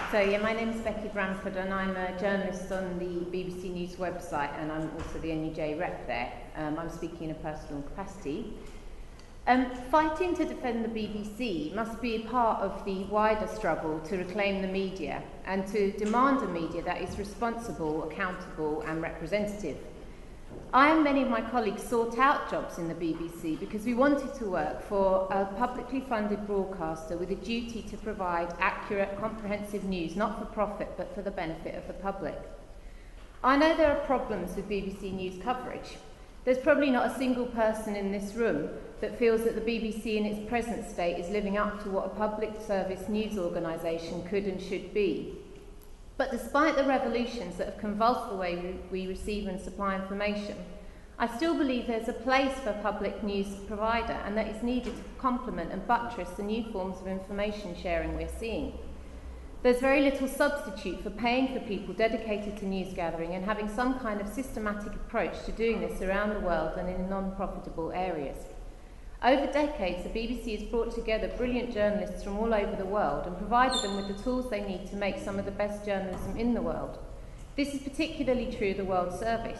So yeah, my name is Becky Bramford and I'm a journalist on the BBC News website and I'm also the NUJ rep there. I'm speaking in a personal capacity. Fighting to defend the BBC must be a part of the wider struggle to reclaim the media and to demand a media that is responsible, accountable and representative. I and many of my colleagues sought out jobs in the BBC because we wanted to work for a publicly funded broadcaster with a duty to provide accurate, comprehensive news, not for profit, but for the benefit of the public. I know there are problems with BBC News coverage. There's probably not a single person in this room that feels that the BBC in its present state is living up to what a public service news organisation could and should be. But despite the revolutions that have convulsed the way we receive and supply information, I still believe there's a place for a public news provider and that it's needed to complement and buttress the new forms of information sharing we're seeing. There's very little substitute for paying for people dedicated to news gathering and having some kind of systematic approach to doing this around the world and in non-profitable areas. Over decades, the BBC has brought together brilliant journalists from all over the world and provided them with the tools they need to make some of the best journalism in the world. This is particularly true of the World Service.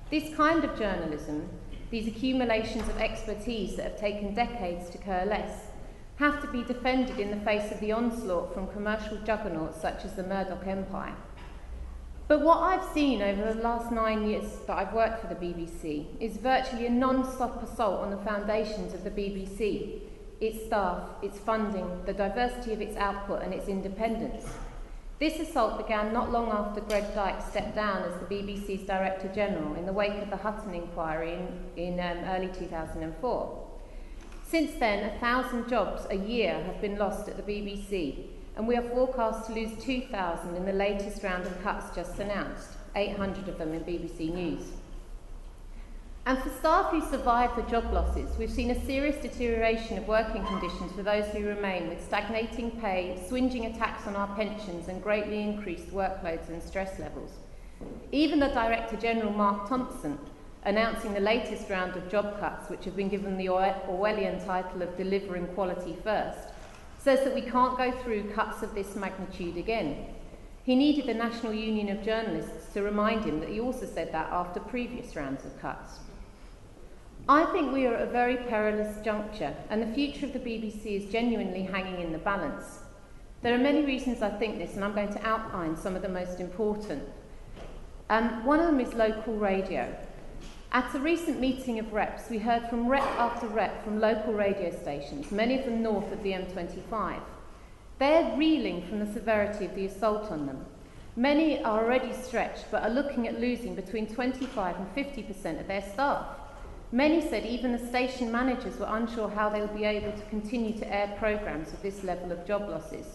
This kind of journalism, these accumulations of expertise that have taken decades to coalesce, have to be defended in the face of the onslaught from commercial juggernauts such as the Murdoch empire. But what I've seen over the last 9 years that I've worked for the BBC is virtually a non-stop assault on the foundations of the BBC, its staff, its funding, the diversity of its output and its independence. This assault began not long after Greg Dyke stepped down as the BBC's Director General in the wake of the Hutton inquiry in early 2004. Since then, 1,000 jobs a year have been lost at the BBC, and we are forecast to lose 2,000 in the latest round of cuts just announced, 800 of them in BBC News. And for staff who survived the job losses, we've seen a serious deterioration of working conditions for those who remain, with stagnating pay, swinging attacks on our pensions and greatly increased workloads and stress levels. Even the Director General, Mark Thompson, announcing the latest round of job cuts, which have been given the Orwellian title of delivering quality first, says that we can't go through cuts of this magnitude again. He needed the National Union of Journalists to remind him that he also said that after previous rounds of cuts. I think we are at a very perilous juncture, and the future of the BBC is genuinely hanging in the balance. There are many reasons I think this, and I'm going to outline some of the most important. One of them is local radio. At a recent meeting of reps, we heard from rep after rep from local radio stations, many of them north of the M25. They're reeling from the severity of the assault on them. Many are already stretched, but are looking at losing between 25 and 50% of their staff. Many said even the station managers were unsure how they would be able to continue to air programmes with this level of job losses.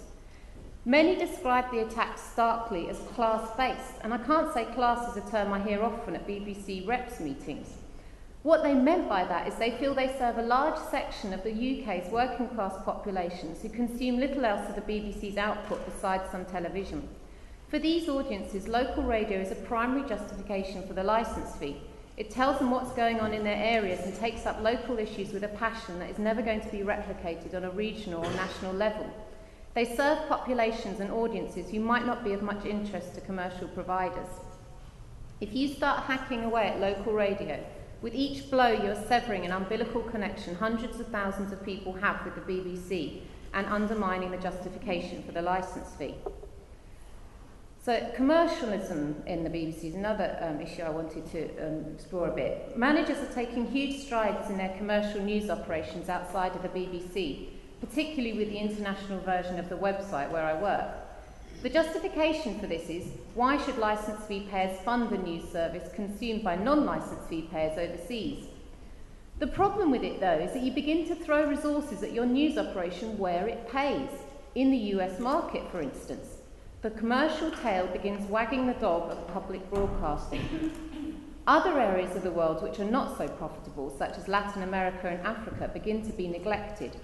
Many described the attacks starkly as class-based, and I can't say class is a term I hear often at BBC reps meetings. What they meant by that is they feel they serve a large section of the UK's working class populations who consume little else of the BBC's output besides some television. For these audiences, local radio is a primary justification for the licence fee. It tells them what's going on in their areas and takes up local issues with a passion that is never going to be replicated on a regional or national level. They serve populations and audiences who might not be of much interest to commercial providers. If you start hacking away at local radio, with each blow you're severing an umbilical connection hundreds of thousands of people have with the BBC and undermining the justification for the licence fee. So commercialism in the BBC is another issue I wanted to explore a bit. Managers are taking huge strides in their commercial news operations outside of the BBC, particularly with the international version of the website where I work. The justification for this is, why should licence fee payers fund the news service consumed by non-licence fee payers overseas? The problem with it, though, is that you begin to throw resources at your news operation where it pays, in the US market, for instance. The commercial tail begins wagging the dog of public broadcasting. Other areas of the world which are not so profitable, such as Latin America and Africa, begin to be neglected.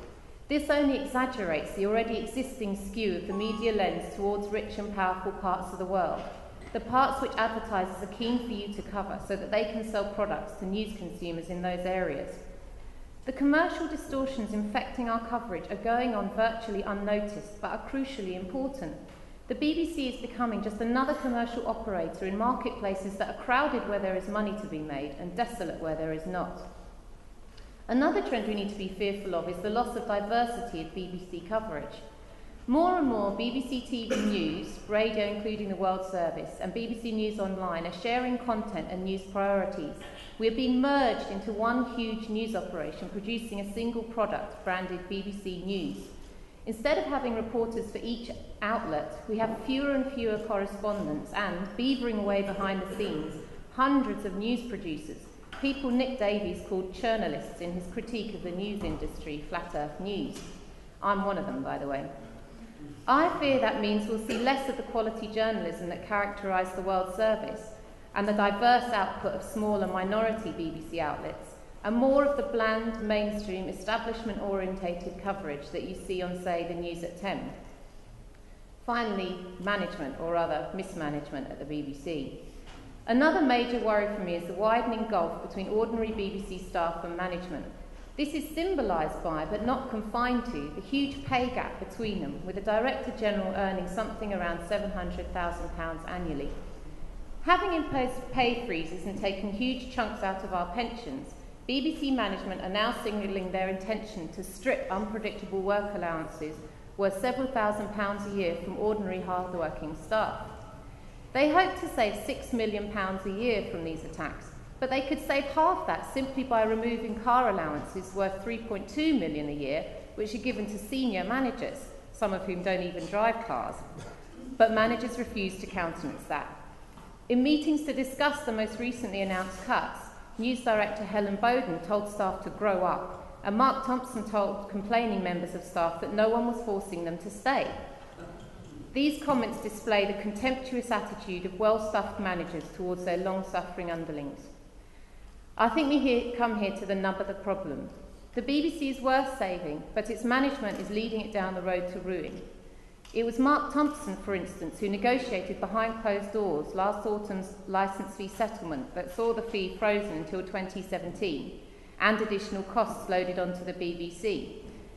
This only exaggerates the already existing skew of the media lens towards rich and powerful parts of the world, the parts which advertisers are keen for you to cover so that they can sell products to news consumers in those areas. The commercial distortions infecting our coverage are going on virtually unnoticed, but are crucially important. The BBC is becoming just another commercial operator in marketplaces that are crowded where there is money to be made and desolate where there is not. Another trend we need to be fearful of is the loss of diversity of BBC coverage. More and more BBC TV News, radio including the World Service, and BBC News Online are sharing content and news priorities. We are being merged into one huge news operation, producing a single product branded BBC News. Instead of having reporters for each outlet, we have fewer and fewer correspondents and, beavering away behind the scenes, hundreds of news producers, people Nick Davies called churnalists in his critique of the news industry, Flat Earth News. I'm one of them, by the way. I fear that means we'll see less of the quality journalism that characterised the World Service and the diverse output of smaller minority BBC outlets, and more of the bland, mainstream, establishment-orientated coverage that you see on, say, the News at 10. Finally, management, or rather mismanagement at the BBC. Another major worry for me is the widening gulf between ordinary BBC staff and management. This is symbolised by, but not confined to, the huge pay gap between them, with the Director General earning something around £700,000 annually. Having imposed pay freezes and taken huge chunks out of our pensions, BBC management are now signalling their intention to strip unpredictable work allowances worth several £1,000s a year from ordinary hard-working staff. They hope to save £6 million a year from these attacks, but they could save half that simply by removing car allowances worth £3.2 million a year, which are given to senior managers, some of whom don't even drive cars. But managers refuse to countenance that. In meetings to discuss the most recently announced cuts, News Director Helen Bowden told staff to grow up, and Mark Thompson told complaining members of staff that no one was forcing them to stay. These comments display the contemptuous attitude of well-stuffed managers towards their long-suffering underlings. I think we come here to the nub of the problem. The BBC is worth saving, but its management is leading it down the road to ruin. It was Mark Thompson, for instance, who negotiated behind closed doors last autumn's licence fee settlement that saw the fee frozen until 2017 and additional costs loaded onto the BBC.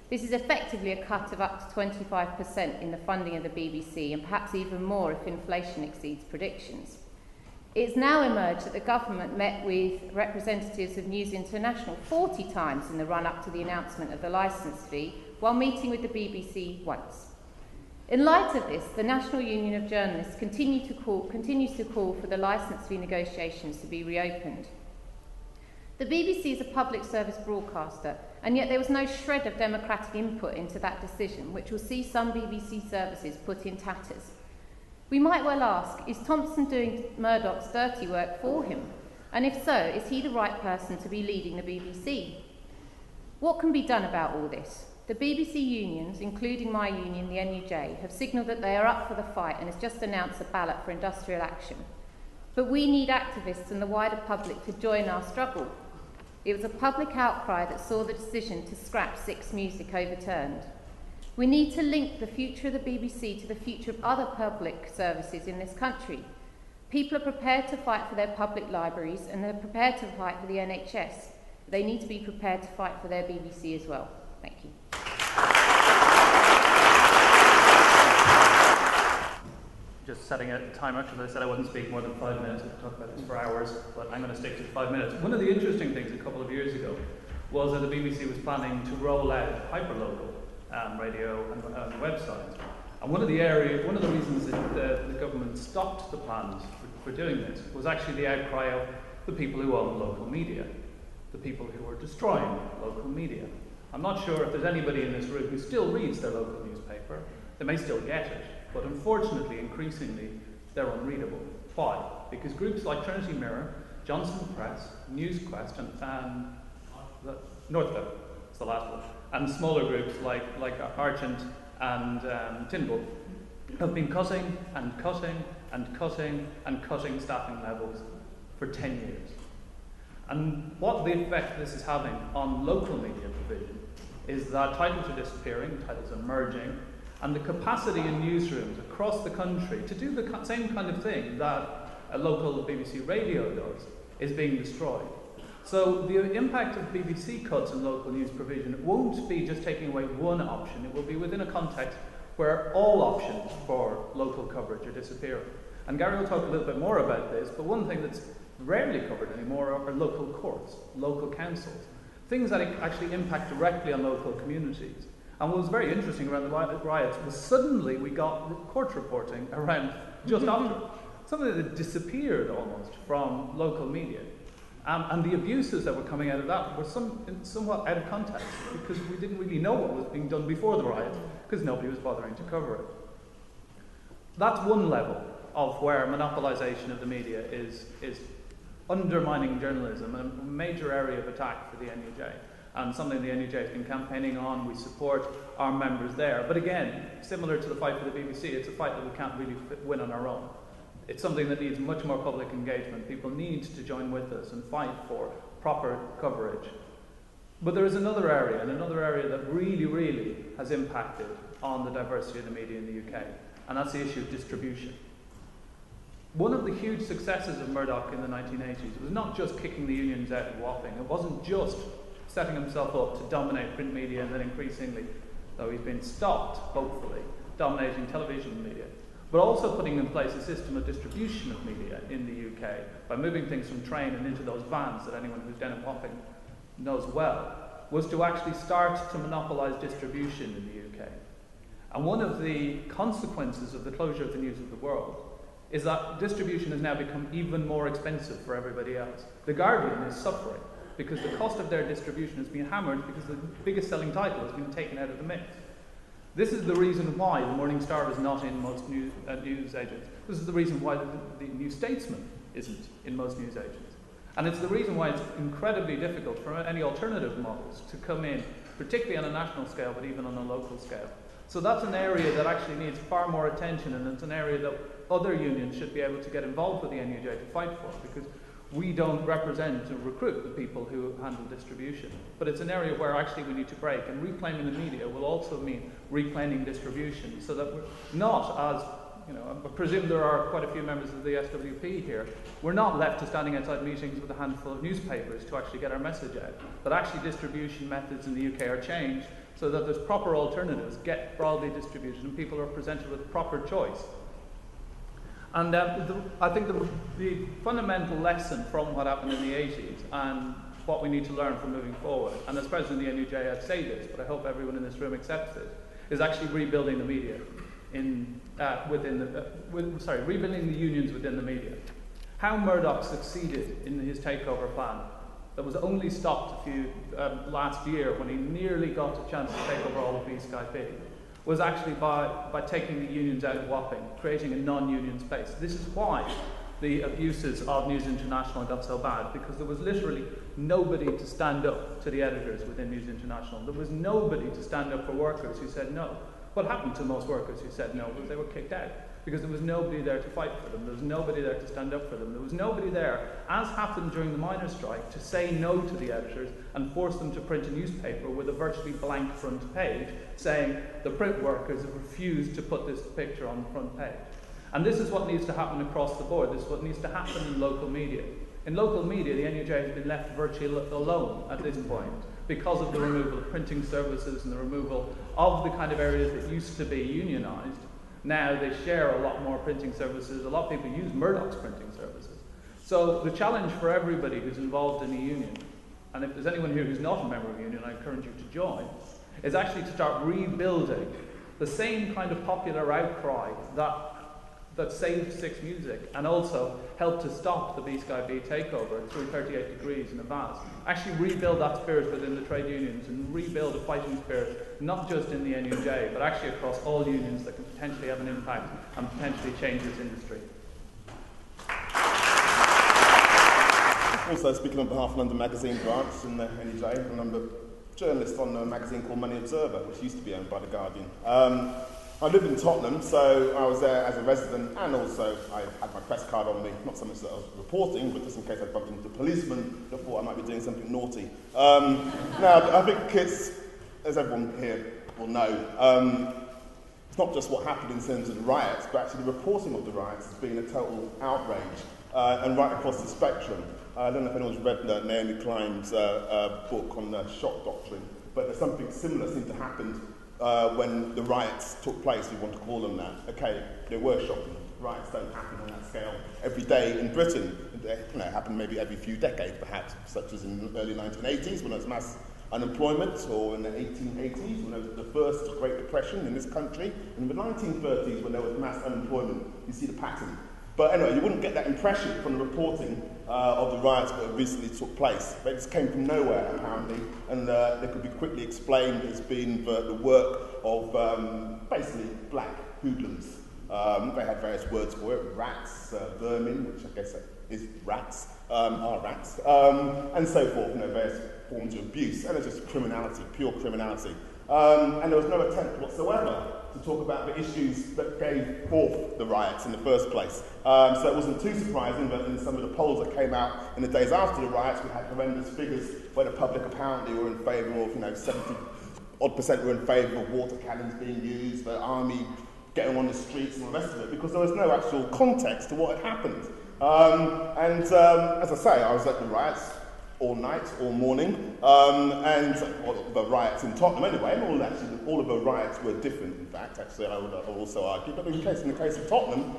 This is effectively a cut of up to 25% in the funding of the BBC, and perhaps even more if inflation exceeds predictions. It's now emerged that the government met with representatives of News International 40 times in the run-up to the announcement of the licence fee, while meeting with the BBC once. In light of this, the National Union of Journalists continues to call for the licence fee negotiations to be reopened. The BBC is a public service broadcaster, and yet there was no shred of democratic input into that decision, which will see some BBC services put in tatters. We might well ask, is Thompson doing Murdoch's dirty work for him? And if so, is he the right person to be leading the BBC? What can be done about all this? The BBC unions, including my union, the NUJ, have signalled that they are up for the fight and has just announced a ballot for industrial action. But we need activists and the wider public to join our struggle. It was a public outcry that saw the decision to scrap Six Music overturned. We need to link the future of the BBC to the future of other public services in this country. People are prepared to fight for their public libraries and they're prepared to fight for the NHS. They need to be prepared to fight for their BBC as well. Thank you. Just setting a timer, because I said I wouldn't speak more than 5 minutes. I could talk about this for hours, but I'm going to stick to 5 minutes. One of the interesting things a couple of years ago was that the BBC was planning to roll out hyperlocal radio and websites. And one of the reasons that the government stopped the plans for doing this was actually the outcry of the people who own local media, the people who were destroying local media. I'm not sure if there's anybody in this room who still reads their local newspaper. They may still get it, but unfortunately, increasingly, they're unreadable. Why? Because groups like Trinity Mirror, Johnson Press, NewsQuest, and Northcliffe is the last one, and smaller groups like Argent and Tyndall have been cutting and cutting and cutting and cutting staffing levels for 10 years. And what the effect this is having on local media provision is that titles are disappearing, titles are merging, and the capacity in newsrooms across the country to do the same kind of thing that a local BBC radio does is being destroyed. So the impact of BBC cuts in local news provision won't be just taking away one option, it will be within a context where all options for local coverage are disappearing. And Gary will talk a little bit more about this, but one thing that's rarely covered anymore are local courts, local councils, things that actually impact directly on local communities. And what was very interesting around the riots was suddenly we got court reporting around just after. Something that disappeared almost from local media. And the abuses that were coming out of that were somewhat out of context, because we didn't really know what was being done before the riot, because nobody was bothering to cover it. That's one level of where monopolisation of the media is undermining journalism, and a major area of attack for the NUJ, and something the NUJ has been campaigning on. We support our members there. But again, similar to the fight for the BBC, it's a fight that we can't really win on our own. It's something that needs much more public engagement. People need to join with us and fight for proper coverage. But there is another area, and another area that really, really has impacted on the diversity of the media in the UK, and that's the issue of distribution. One of the huge successes of Murdoch in the 1980s was not just kicking the unions out of Wapping. It wasn't just setting himself up to dominate print media and then increasingly, though he's been stopped, hopefully, dominating television media, but also putting in place a system of distribution of media in the UK by moving things from train and into those vans that anyone who's down in Wapping knows well, was to actually start to monopolise distribution in the UK. And one of the consequences of the closure of the News of the World is that distribution has now become even more expensive for everybody else. The Guardian is suffering because the cost of their distribution has been hammered because the biggest selling title has been taken out of the mix. This is the reason why the Morning Star is not in most news agents. This is the reason why the New Statesman isn't in most news agents. And it's the reason why it's incredibly difficult for any alternative models to come in, particularly on a national scale, but even on a local scale. So that's an area that actually needs far more attention, and it's an area that other unions should be able to get involved with the NUJ to fight for, because we don't represent or recruit the people who handle distribution. But it's an area where actually we need to break, and reclaiming the media will also mean reclaiming distribution, so that we're not, as I presume there are quite a few members of the SWP here, we're not left to standing outside meetings with a handful of newspapers to actually get our message out. But actually distribution methods in the UK are changed so that there's proper alternatives, get broadly distributed, and people are presented with proper choice. And I think the fundamental lesson from what happened in the 80s and what we need to learn from moving forward, and as president of the NUJ I'd say this, but I hope everyone in this room accepts it, is actually rebuilding the media rebuilding the unions within the media. How Murdoch succeeded in his takeover plan that was only stopped last year when he nearly got a chance to take over all of BSkyP was actually by taking the unions out of Wapping, creating a non-union space. This is why the abuses of News International got so bad, because there was literally nobody to stand up to the editors within News International. There was nobody to stand up for workers who said no. What happened to most workers who said no was they were kicked out, because there was nobody there to fight for them. There was nobody there to stand up for them. There was nobody there, as happened during the miners' strike, to say no to the editors and force them to print a newspaper with a virtually blank front page saying the print workers have refused to put this picture on the front page. And this is what needs to happen across the board. This is what needs to happen in local media. In local media, the NUJ has been left virtually alone at this point because of the removal of printing services and the removal of the kind of areas that used to be unionised. Now they share a lot more printing services. A lot of people use Murdoch's printing services. So the challenge for everybody who's involved in a union, and if there's anyone here who's not a member of a union, I encourage you to join, is actually to start rebuilding the same kind of popular outcry that saved Six Music and also helped to stop the BSkyP takeover through 38 Degrees and Avast. Actually rebuild that spirit within the trade unions and rebuild a fighting spirit, not just in the NUJ, but actually across all unions that can potentially have an impact and potentially change this industry. Also speaking on behalf of London Magazine branch in the NUJ, and I'm a journalist on a magazine called Money Observer, which used to be owned by The Guardian. I live in Tottenham, so I was there as a resident, and also I had my press card on me, not so much that I was reporting, but just in case I bumped into a policeman that thought I might be doing something naughty. Now, I think it's, as everyone here will know, it's not just what happened in terms of the riots, but actually the reporting of the riots has been a total outrage, and right across the spectrum. I don't know if anyone's read Naomi Klein's book on the shock doctrine, but there's something similar seemed to happen when the riots took place, if you want to call them that. Okay, they were shocking. Riots don't happen on that scale every day in Britain. They happen maybe every few decades, perhaps, such as in the early 1980s when there was mass unemployment, or in the 1880s when there was the first Great Depression in this country, and in the 1930s when there was mass unemployment. You see the pattern. But anyway, you wouldn't get that impression from the reporting of the riots that recently took place. They just came from nowhere, apparently, and they could be quickly explained as being the work of basically black hoodlums. They had various words for it: rats, vermin, which I guess is rats, are rats, and so forth. Various forms of abuse, and it's just criminality, pure criminality. And there was no attempt whatsoever to talk about the issues that gave forth the riots in the first place. So it wasn't too surprising that in some of the polls that came out in the days after the riots, we had horrendous figures where the public apparently were in favour of, 70% were in favour of water cannons being used, the army getting on the streets and all the rest of it, because there was no actual context to what had happened. As I say, I was at the riots all night, all morning, the riots in Tottenham anyway, and all of the riots were different, in fact, actually, I would also argue, but in the case of Tottenham,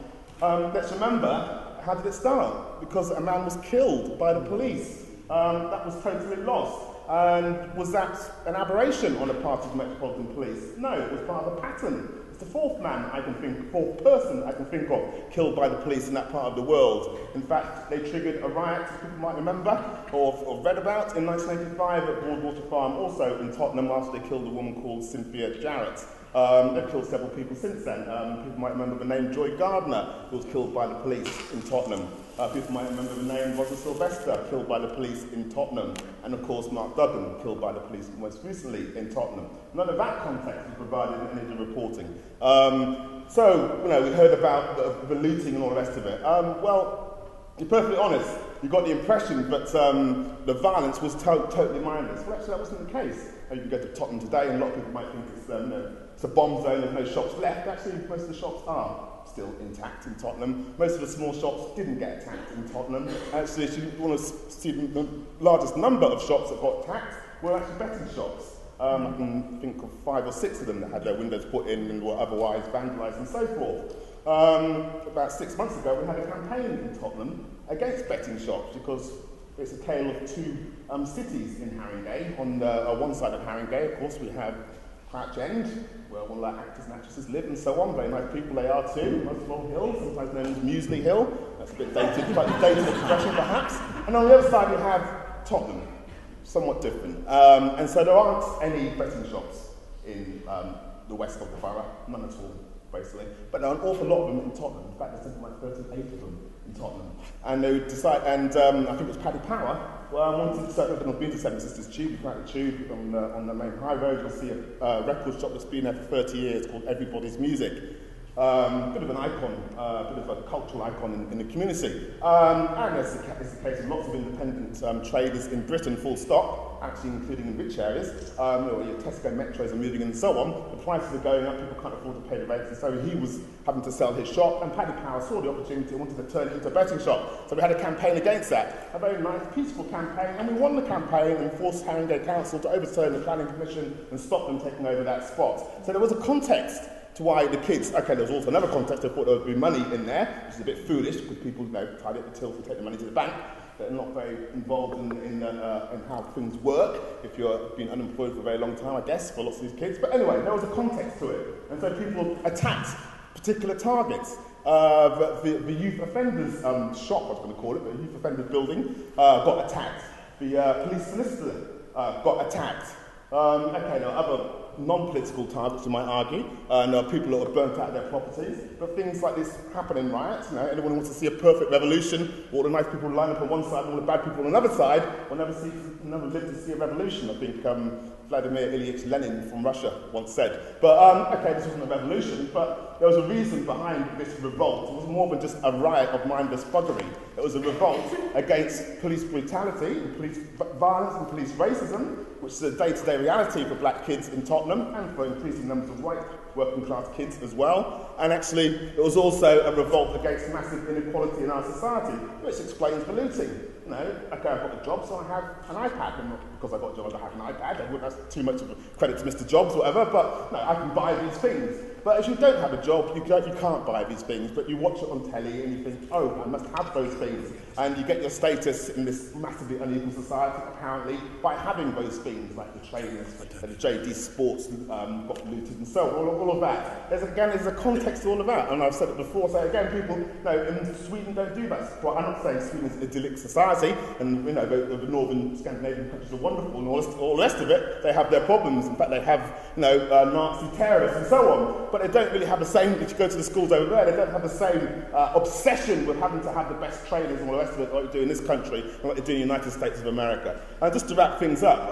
let's remember, how did it start? Because a man was killed by the police. That was totally lost. And was that an aberration on the part of the Metropolitan Police? No, it was part of a pattern. It's the fourth person I can think of killed by the police in that part of the world. In fact, they triggered a riot, people might remember, or read about, in 1985 at Broadwater Farm, also in Tottenham, after they killed a woman called Cynthia Jarrett. They've killed several people since then. People might remember the name Joy Gardner, who was killed by the police in Tottenham. People might remember the name Roger Sylvester, killed by the police in Tottenham. And of course, Mark Duggan, killed by the police most recently in Tottenham. None of that context was provided in any of the reporting. We heard about the looting and all the rest of it. Well, to be perfectly honest, you got the impression that the violence was totally mindless. Well, actually, that wasn't the case. You can go to Tottenham today, and a lot of people might think it's a bomb zone, there's no shops left. Actually, most of the shops are still intact in Tottenham. Most of the small shops didn't get attacked in Tottenham. Actually, if you want to see the largest number of shops that got attacked were actually betting shops. I can think of 5 or 6 of them that had their windows put in and were otherwise vandalised and so forth. About 6 months ago, we had a campaign in Tottenham against betting shops because it's a tale of two cities in Haringey. On one side of Haringey, of course, we have Crouch End, where all our actors and actresses live and so on. Very nice people they are too. Muswell Hill, sometimes known as Muesli Hill. That's a bit dated, quite dated expression perhaps. And on the other side we have Tottenham, somewhat different. And so there aren't any betting shops in the west of the borough, none at all, basically. But there are an awful lot of them in Tottenham. In fact, there's something like 38 of them in Tottenham. And they decided, I think it was Paddy Power, wanted to set up, I've been to Seven Sisters Tube, you come out the Tube, on the main high road, you'll see a record shop that's been there for 30 years called Everybody's Music. Bit of an icon, bit of a cultural icon in the community. And as is the case of lots of independent traders in Britain, full stop, actually including in rich areas, your Tesco Metros are moving and so on, the prices are going up, people can't afford to pay the rent, and so he was having to sell his shop, and Paddy Power saw the opportunity and wanted to turn it into a betting shop. So we had a campaign against that, a very nice, peaceful campaign, and we won the campaign and forced Haringey Council to overturn the planning commission and stop them taking over that spot. So there was a context to why the kids, okay, there was also another context, I thought there would be money in there, which is a bit foolish, because people, tied up the till to take the money to the bank. They're not very involved in how things work, if you're been unemployed for a very long time, I guess, for lots of these kids. But anyway, there was a context to it. And so people attacked particular targets. The youth offenders shop, I was going to call it, the youth offenders building, got attacked. The police solicitor got attacked. Okay, there are other non-political targets, you might argue, and there are people that have burnt out their properties, but things like this happen in riots. Anyone who wants to see a perfect revolution, all the nice people line up on one side and all the bad people on another side, will never live to see a revolution, I think Vladimir Ilyich Lenin from Russia once said. But, okay, this wasn't a revolution, but there was a reason behind this revolt. It was more than just a riot of mindless buggery. It was a revolt against police brutality, and police violence and police racism, which is a day-to-day reality for black kids in Tottenham and for increasing numbers of white working-class kids as well. And actually, it was also a revolt against massive inequality in our society, which explains the looting. you know, okay, I've got a job, so I have an iPad. And because I've got a job, I have an iPad. That's too much of a credit to Mr. Jobs, whatever, but no, I can buy these things. But if you don't have a job, you can't buy these things, but you watch it on telly and you think, oh, I must have those things. And you get your status in this massively unequal society, apparently, by having those things, like the trainers, the JD Sports got looted and so on, all of that. There's a context to all of that, and I've said it before, so again, people, in Sweden don't do that. Well, I'm not saying Sweden is an idyllic society, and, the northern Scandinavian countries are wonderful, and all the rest of it, they have their problems. In fact, they have, Nazi terrorists and so on, but they don't really have the same, if you go to the schools over there, they don't have the same obsession with having to have the best trainers and all the rest of it, like you do in this country, and what they do in the United States of America. And just to wrap things up,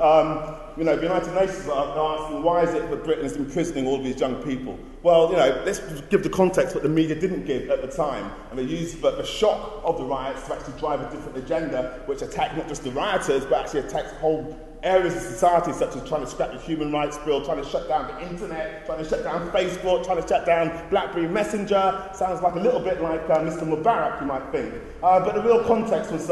the United Nations are asking, why is it that Britain is imprisoning all these young people? Well, let's give the context what the media didn't give at the time. And they used the shock of the riots to actually drive a different agenda, which attacked not just the rioters, but actually attacks whole areas of society, such as trying to scrap the human rights bill, trying to shut down the internet, trying to shut down Facebook, trying to shut down BlackBerry Messenger. Sounds like a little bit like Mr. Mubarak, you might think. But the real context was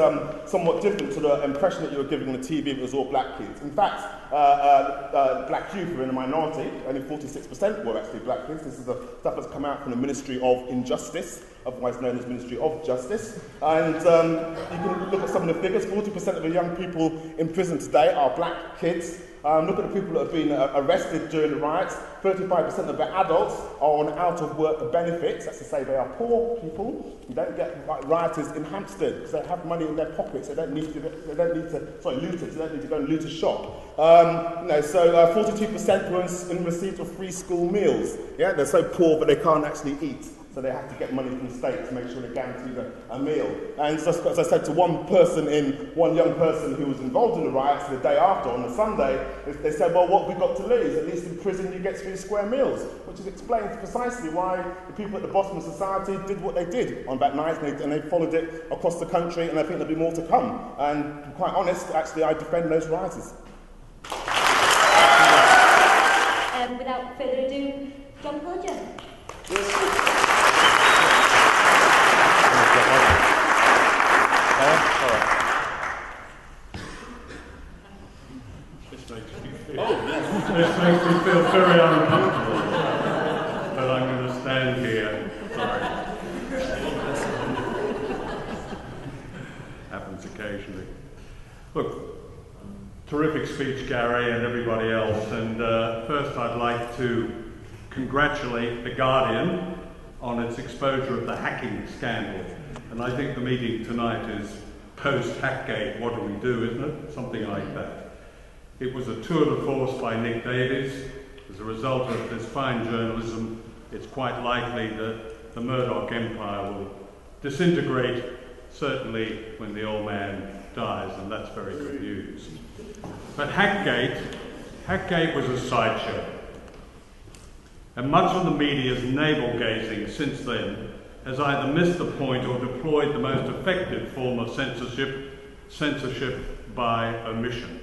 somewhat different to the impression that you were giving on the TV. It was all black kids. In fact, black youth were in a minority. Only 46% were actually black kids. This is the stuff that's come out from the Ministry of Injustice, otherwise known as Ministry of Justice. And you can look at some of the figures. 40% of the young people in prison today are black kids. Look at the people that have been arrested during the riots. 35% of the adults are on out-of-work benefits. That's to say they are poor people. You don't get like rioters in Hampstead because they have money in their pockets. They don't need to looters. They don't need to go and loot a shop. So 42% were in receipt of free school meals. Yeah, they're so poor but they can't actually eat. So they have to get money from the state to make sure they guarantee a meal. And so, as I said to one young person who was involved in the riots the day after, on a Sunday, they said, well, what have we got to lose? At least in prison you get 3 square meals, which explains precisely why the people at the bottom of society did what they did on that night, and they followed it across the country, and I think there'll be more to come. And to be quite honest, actually, I defend those rioters. Without further ado, John Pilger. This makes me feel very uncomfortable, but I'm going to stand here. Sorry. Happens occasionally. Look, terrific speech, Gary, and everybody else. And first I'd like to congratulate The Guardian on its exposure of the hacking scandal. And I think the meeting tonight is post-Hackgate, what do we do, isn't it? Something like that. It was a tour de force by Nick Davies. As a result of this fine journalism, it's quite likely that the Murdoch empire will disintegrate, certainly when the old man dies, and that's very good news. But Hackgate was a sideshow. And much of the media's navel-gazing since then has either missed the point or deployed the most effective form of censorship by omission.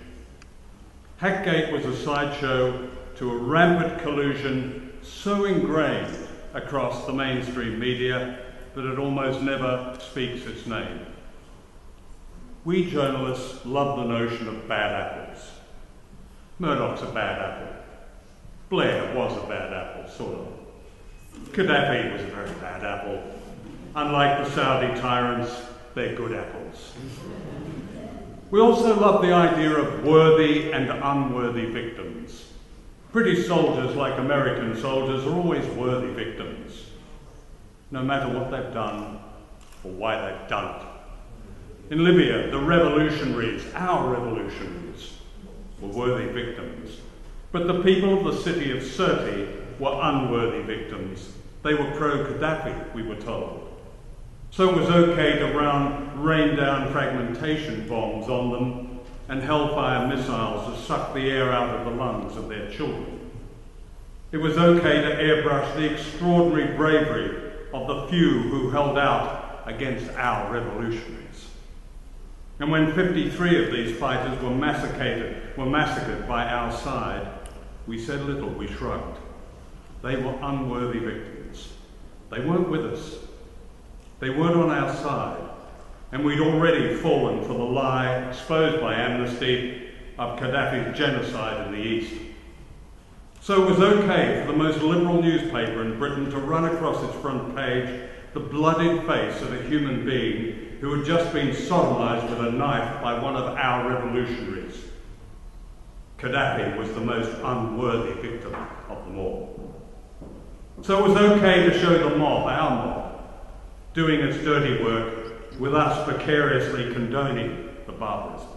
Hackgate was a sideshow to a rampant collusion so ingrained across the mainstream media that it almost never speaks its name. We journalists love the notion of bad apples. Murdoch's a bad apple. Blair was a bad apple, sort of. Gaddafi was a very bad apple. Unlike the Saudi tyrants, they're good apples. We also love the idea of worthy and unworthy victims. British soldiers, like American soldiers, are always worthy victims, no matter what they've done or why they've done it. In Libya, the revolutionaries, our revolutionaries, were worthy victims. But the people of the city of Sirte were unworthy victims. They were pro-Gaddafi, we were told. So it was okay to rain down fragmentation bombs on them and hellfire missiles to suck the air out of the lungs of their children. It was okay to airbrush the extraordinary bravery of the few who held out against our revolutionaries. And when 53 of these fighters were massacred by our side, we said little, we shrugged. They were unworthy victims. They weren't with us. They weren't on our side. and we'd already fallen for the lie exposed by Amnesty of Gaddafi's genocide in the East. So it was okay for the most liberal newspaper in Britain to run across its front page the bloodied face of a human being who had just been sodomized with a knife by one of our revolutionaries. Gaddafi was the most unworthy victim of them all. So it was okay to show the mob, our mob, doing its dirty work with us vicariously condoning the barbarism.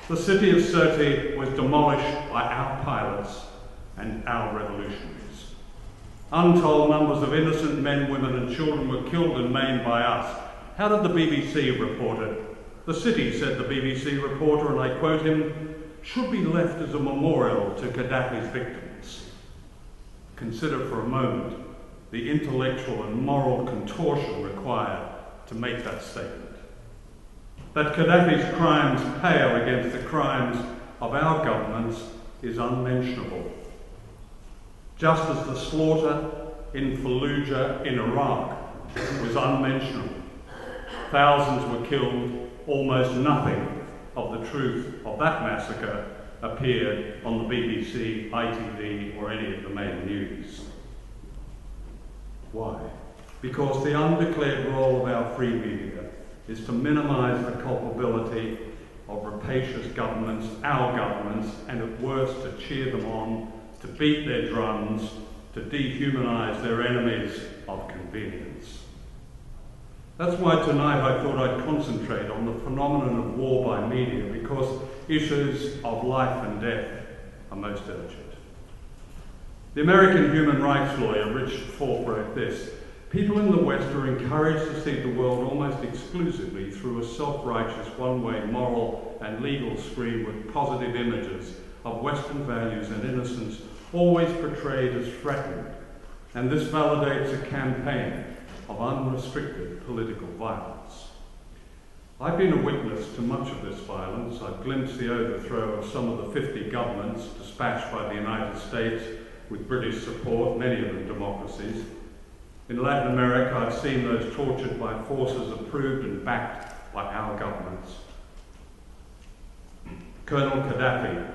The city of Sirte was demolished by our pilots and our revolutionaries. Untold numbers of innocent men, women and children were killed and maimed by us. How did the BBC report it? The city, said the BBC reporter, and I quote him, should be left as a memorial to Gaddafi's victims. Consider for a moment the intellectual and moral contortion required to make that statement. That Gaddafi's crimes pale against the crimes of our governments is unmentionable. Just as the slaughter in Fallujah in Iraq was unmentionable. Thousands were killed, almost nothing of the truth of that massacre appeared on the BBC, ITV or any of the main news. Why? Because the undeclared role of our free media is to minimise the culpability of rapacious governments, our governments, and at worst to cheer them on, to beat their drums, to dehumanise their enemies of convenience. That's why tonight I thought I'd concentrate on the phenomenon of war by media, because issues of life and death are most urgent. The American human rights lawyer Richard Falk wrote this: people in the West are encouraged to see the world almost exclusively through a self-righteous, one-way moral and legal screen with positive images of Western values and innocence always portrayed as threatened, and this validates a campaign of unrestricted political violence. I've been a witness to much of this violence. I've glimpsed the overthrow of some of the 50 governments dispatched by the United States with British support, many of them democracies. In Latin America, I've seen those tortured by forces approved and backed by our governments. Colonel Gaddafi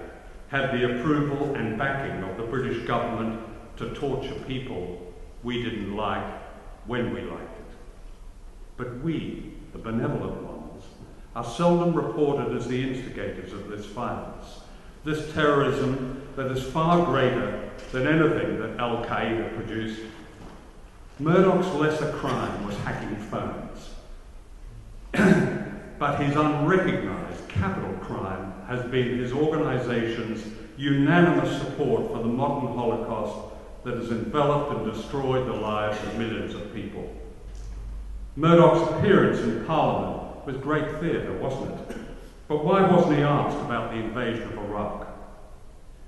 had the approval and backing of the British government to torture people we didn't like when we liked it. But we, the benevolent ones, are seldom reported as the instigators of this violence, this terrorism that is far greater than anything that Al-Qaeda produced. Murdoch's lesser crime was hacking phones. But his unrecognised capital crime has been his organisation's unanimous support for the modern Holocaust that has enveloped and destroyed the lives of millions of people. Murdoch's appearance in Parliament was great theatre, wasn't it? But why wasn't he asked about the invasion of Iraq?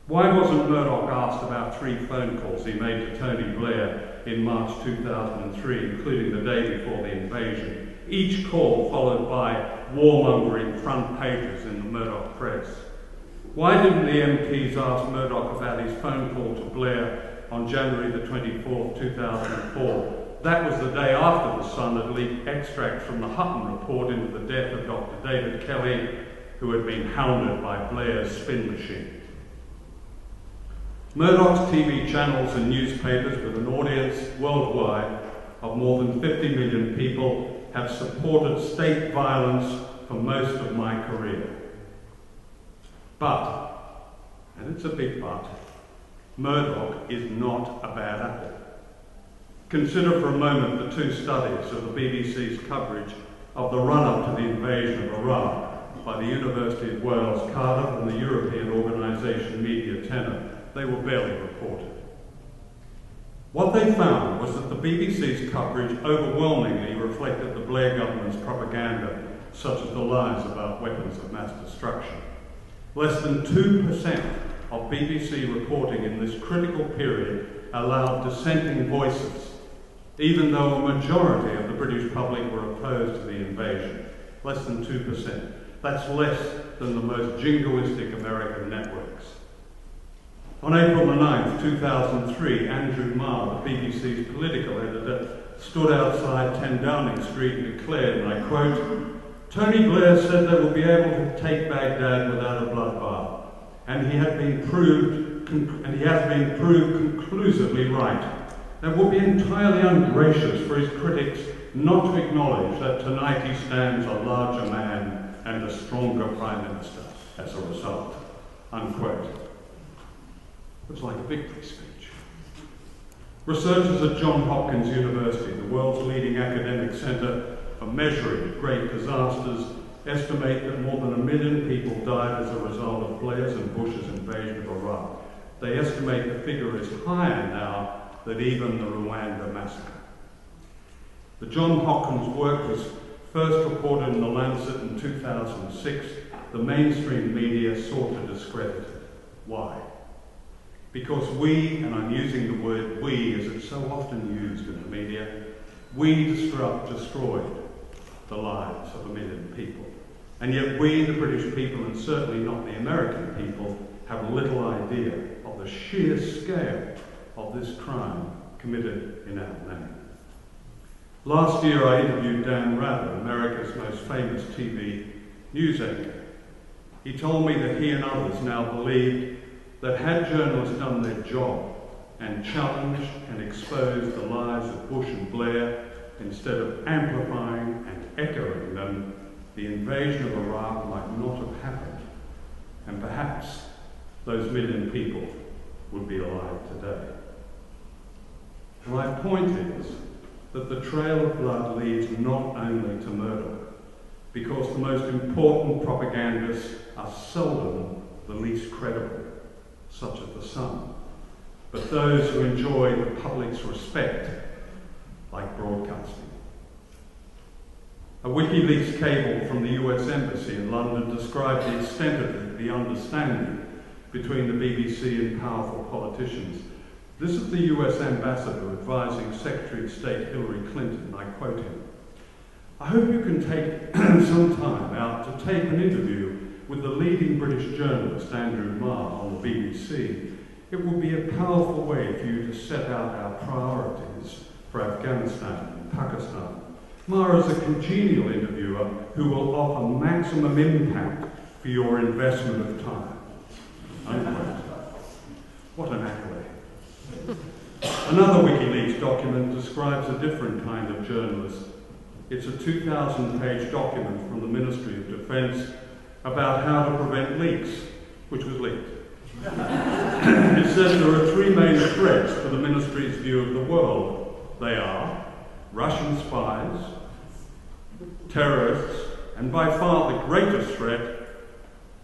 Why wasn't Murdoch asked about 3 phone calls he made to Tony Blair in March 2003, including the day before the invasion, each call followed by warmongering front pages in the Murdoch press? Why didn't the MPs ask Murdoch about his phone call to Blair on January the 24th, 2004? That was the day after the Sun had leaked extracts from the Hutton report into the death of Dr. David Kelly, who had been hounded by Blair's spin machine. Murdoch's TV channels and newspapers, with an audience worldwide of more than 50 million people, have supported state violence for most of my career. But, and it's a big but, Murdoch is not a bad apple. Consider for a moment the 2 studies of the BBC's coverage of the run-up to the invasion of Iraq by the University of Wales, Cardiff and the European organisation Media Tenor. They were barely reported. What they found was that the BBC's coverage overwhelmingly reflected the Blair government's propaganda, such as the lies about weapons of mass destruction. Less than 2% of BBC reporting in this critical period allowed dissenting voices, even though a majority of the British public were opposed to the invasion. Less than 2%. That's less than the most jingoistic American networks. On April the 9th, 2003, Andrew Marr, the BBC's political editor, stood outside 10 Downing Street and declared, and I quote, "Tony Blair said they will be able to take Baghdad without a bloodbath, and he has been proved conclusively right. It would be entirely ungracious for his critics not to acknowledge that tonight he stands a larger man and a stronger Prime Minister as a result." Unquote. It was like a victory speech. Researchers at Johns Hopkins University, the world's leading academic centre for measuring great disasters, estimate that more than 1 million people died as a result of Blair's and Bush's invasion of Iraq. They estimate the figure is higher now than even the Rwanda massacre. The Johns Hopkins work was first reported in The Lancet in 2006. The mainstream media sought to discredit it. Why? Because we, and I'm using the word we as it's so often used in the media, we destroyed the lives of 1 million people. And yet we, the British people, and certainly not the American people, have little idea of the sheer scale of this crime committed in our name. Last year I interviewed Dan Rather, America's most famous TV news anchor. He told me that he and others now believed that had journalists done their job and challenged and exposed the lies of Bush and Blair instead of amplifying and echoing them, the invasion of Iraq might not have happened, and perhaps those 1 million people would be alive today. My point is that the trail of blood leads not only to Murdoch, because the most important propagandists are seldom the least credible, such as the Sun, but those who enjoy the public's respect, like broadcasting. A WikiLeaks cable from the US Embassy in London described the extent of the understanding between the BBC and powerful politicians. This is the US ambassador advising Secretary of State Hillary Clinton. I quote him, "I hope you can take some time out to tape an interview with the leading British journalist Andrew Marr on the BBC. It will be a powerful way for you to set out our priorities for Afghanistan and Pakistan. Marr is a congenial interviewer who will offer maximum impact for your investment of time." Unquote. What an accolade. Another WikiLeaks document describes a different kind of journalist. It's a 2,000-page document from the Ministry of Defence about how to prevent leaks, which was leaked. It says there are 3 main threats for the Ministry's view of the world. They are Russian spies, terrorists, and by far the greatest threat,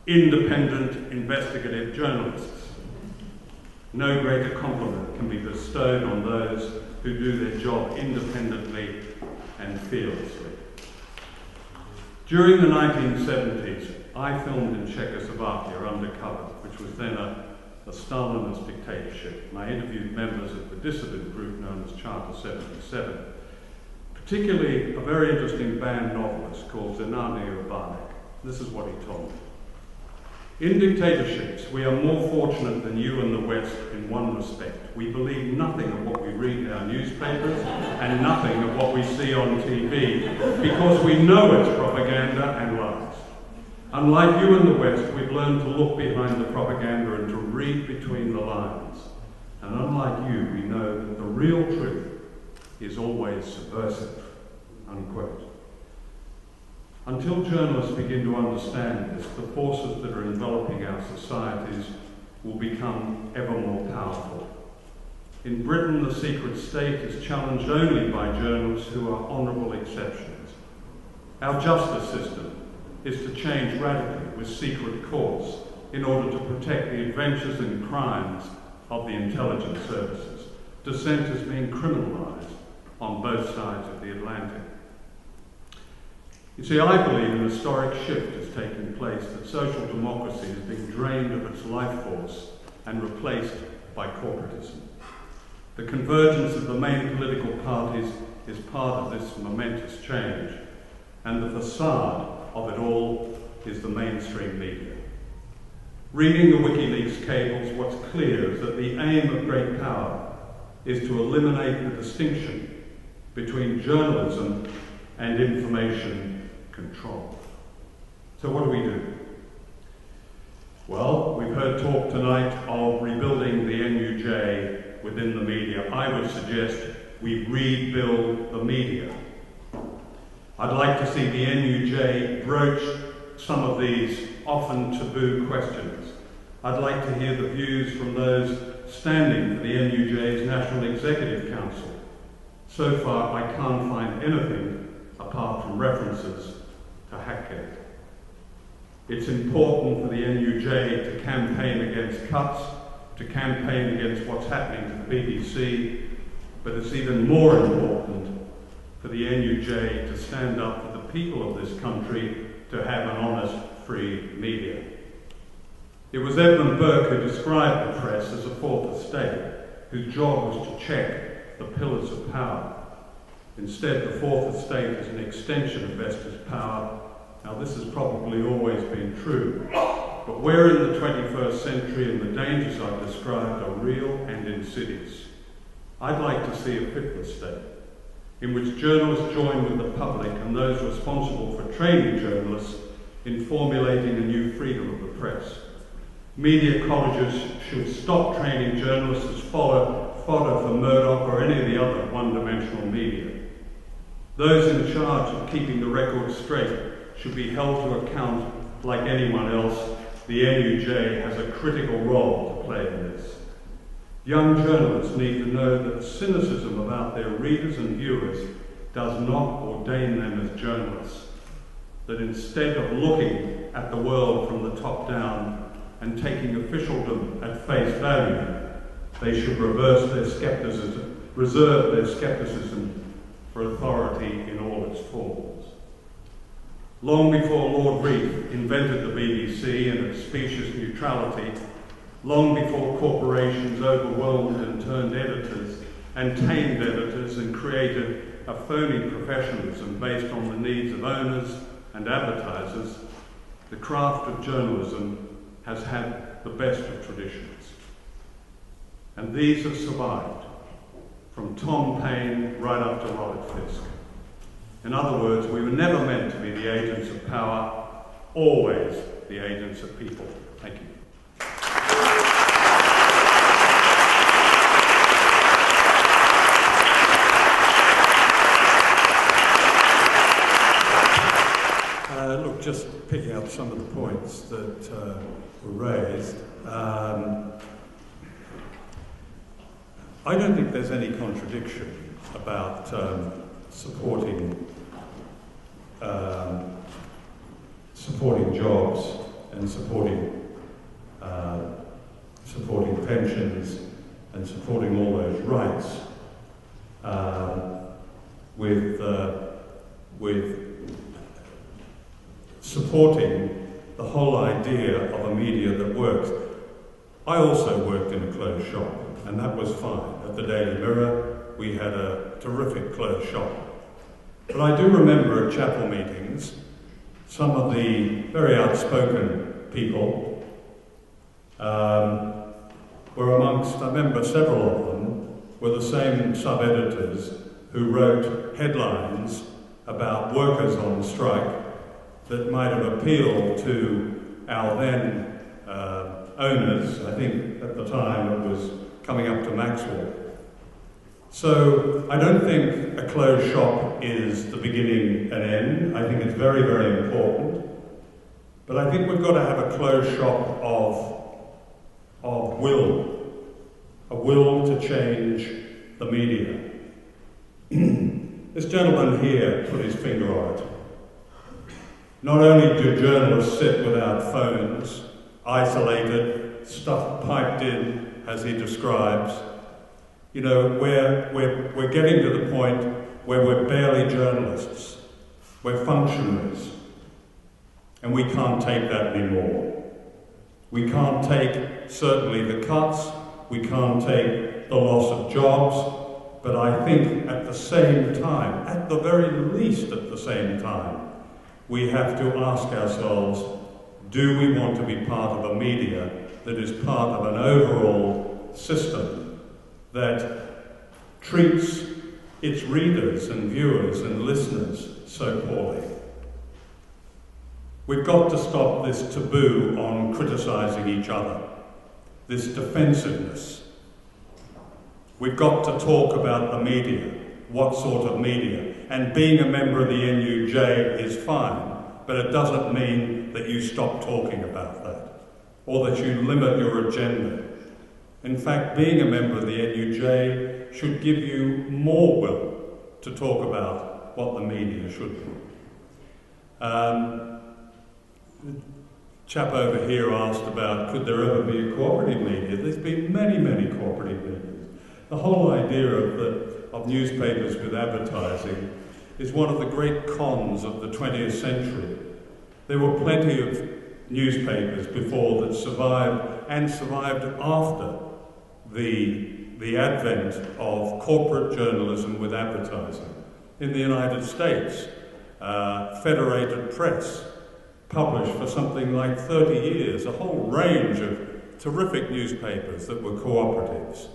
independent investigative journalists. No greater compliment can be bestowed on those who do their job independently and fearlessly. During the 1970s, I filmed in Czechoslovakia undercover, which was then a Stalinist dictatorship, and I interviewed members of the dissident group known as Charter 77, particularly a very interesting banned novelist called Zenani Urbanic. This is what he told me. "In dictatorships, we are more fortunate than you in the West in one respect. We believe nothing of what we read in our newspapers and nothing of what we see on TV because we know it's propaganda and lies. Unlike you in the West, we've learned to look behind the propaganda and to read between the lines. And unlike you, we know that the real truth is always subversive." Unquote. Until journalists begin to understand this, the forces that are enveloping our societies will become ever more powerful. In Britain, the secret state is challenged only by journalists who are honourable exceptions. Our justice system is to change radically with secret courts in order to protect the adventures and crimes of the intelligence services. Dissent is being criminalised on both sides of the Atlantic. You see, I believe an historic shift is taking place, that social democracy is being drained of its life force and replaced by corporatism. The convergence of the main political parties is part of this momentous change, and the facade of it all is the mainstream media. Reading the WikiLeaks cables, what's clear is that the aim of great power is to eliminate the distinction between journalism and information control. So what do we do? Well, we've heard talk tonight of rebuilding the NUJ within the media. I would suggest we rebuild the media. I'd like to see the NUJ broach some of these often taboo questions. I'd like to hear the views from those standing for the NUJ's National Executive Council. So far, I can't find anything apart from references to Hackgate. It's important for the NUJ to campaign against cuts, to campaign against what's happening to the BBC, but it's even more important for the NUJ to stand up for the people of this country to have an honest, free media. It was Edmund Burke who described the press as a fourth estate, whose job was to check the pillars of power. Instead, the fourth estate is an extension of Vesper's power. Now, this has probably always been true, but we're in the 21st century and the dangers I've described are real and insidious. I'd like to see a fifth estate, in which journalists join with the public and those responsible for training journalists in formulating a new freedom of the press. Media colleges should stop training journalists as fodder for Murdoch or any of the other one-dimensional media. Those in charge of keeping the record straight should be held to account like anyone else. The NUJ has a critical role to play in this. Young journalists need to know that cynicism about their readers and viewers does not ordain them as journalists. That instead of looking at the world from the top down and taking officialdom at face value, they should reserve their skepticism for authority in all its forms. Long before Lord Reith invented the BBC and its specious neutrality, long before corporations overwhelmed and turned editors and tamed editors and created a phony professionalism based on the needs of owners and advertisers, the craft of journalism has had the best of traditions. And these have survived, from Tom Paine right up to Robert Fisk. In other words, we were never meant to be the agents of power, always the agents of people. Thank you. Look, just picking up some of the points that were raised, I don't think there's any contradiction about supporting jobs and supporting pensions and supporting all those rights with supporting the whole idea of a media that works. I also worked in a closed shop, and that was fine. At the Daily Mirror, we had a terrific closed shop. But I do remember at chapel meetings, some of the very outspoken people were amongst, I remember several of them were the same sub-editors who wrote headlines about workers on strike that might have appealed to our then owners. I think at the time it was coming up to Maxwell. So I don't think a closed shop is the beginning and end. I think it's very, very important. But I think we've got to have a closed shop of will. A will to change the media. This gentleman here put his finger on it. Not only do journalists sit without phones, isolated, stuff piped in, as he describes, you know, we're getting to the point where we're barely journalists. We're functionaries. And we can't take that anymore. We can't take, certainly, the cuts. We can't take the loss of jobs. But I think at the same time, at the very least at the same time, we have to ask ourselves, do we want to be part of a media that is part of an overall system that treats its readers and viewers and listeners so poorly. We've got to stop this taboo on criticising each other, this defensiveness. We've got to talk about the media, what sort of media. And being a member of the NUJ is fine, but it doesn't mean that you stop talking about that, or that you limit your agenda. In fact, being a member of the NUJ should give you more will to talk about what the media should be. The chap over here asked about, could there ever be a cooperative media? There's been many, many cooperative medias. The whole idea of newspapers with advertising is one of the great cons of the 20th century. There were plenty of newspapers before that survived, and survived after the advent of corporate journalism with advertising. In the United States, Federated Press published for something like 30 years a whole range of terrific newspapers that were cooperatives.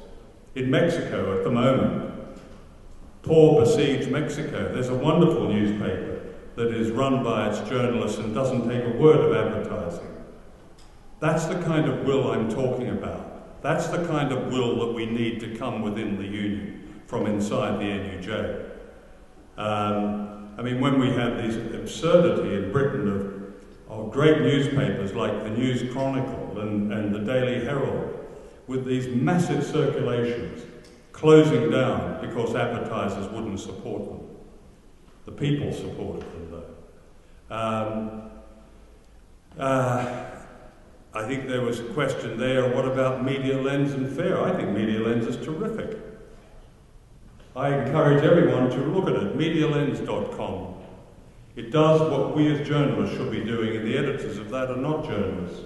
In Mexico at the moment, poor besieged Mexico, there's a wonderful newspaper that is run by its journalists and doesn't take a word of advertising. That's the kind of will I'm talking about. That's the kind of will that we need to come within the union from inside the NUJ. I mean, when we had this absurdity in Britain of great newspapers like the News Chronicle and the Daily Herald, with these massive circulations closing down because advertisers wouldn't support them. The people supported them, though. I think there was a question there, what about Media Lens and Fair? I think Media Lens is terrific. I encourage everyone to look at it, medialens.com. It does what we as journalists should be doing, and the editors of that are not journalists.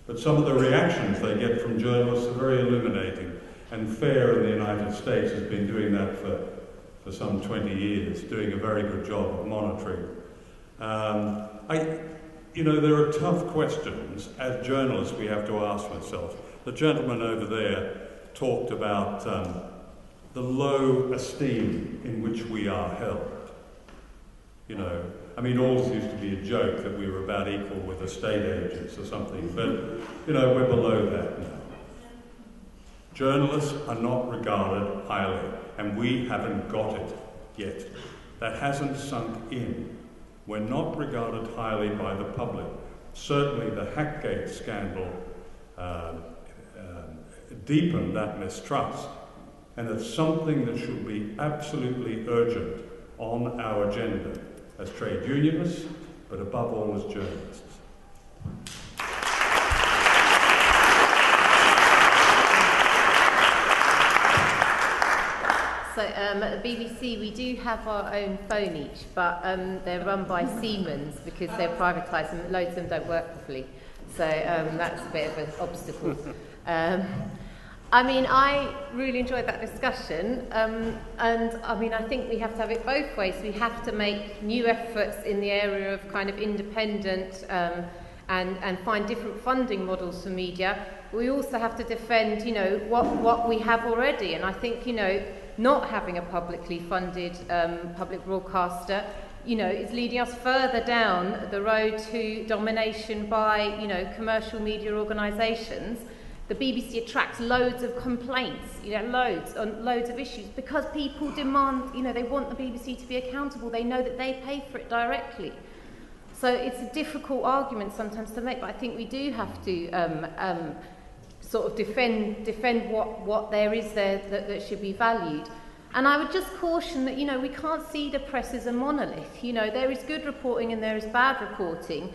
But some of the reactions they get from journalists are very illuminating, and Fair in the United States has been doing that for some 20 years, doing a very good job of monitoring. You know, there are tough questions as journalists we have to ask ourselves. The gentleman over there talked about the low esteem in which we are held. You know, I mean, always used to be a joke that we were about equal with estate agents or something, but, you know, we're below that now. Journalists are not regarded highly, and we haven't got it yet. That hasn't sunk in. We're not regarded highly by the public. Certainly the Hackgate scandal deepened that mistrust, and it's something that should be absolutely urgent on our agenda as trade unionists, but above all as journalists. So at the BBC we do have our own phone each, but they're run by Siemens because they're privatised and loads of them don't work properly. So that's a bit of an obstacle. I mean, I really enjoyed that discussion, and I mean, I think we have to have it both ways. We have to make new efforts in the area of kind of independent and find different funding models for media. We also have to defend, you know, what we have already, and I think, you know, not having a publicly funded public broadcaster, you know, is leading us further down the road to domination by, you know, commercial media organisations. The BBC attracts loads of complaints, you know, loads of issues, because people demand, you know, they want the BBC to be accountable. They know that they pay for it directly. So it's a difficult argument sometimes to make, but I think we do have to sort of defend what there is there that should be valued. And I would just caution that, you know, we can't see the press as a monolith. You know, there is good reporting and there is bad reporting.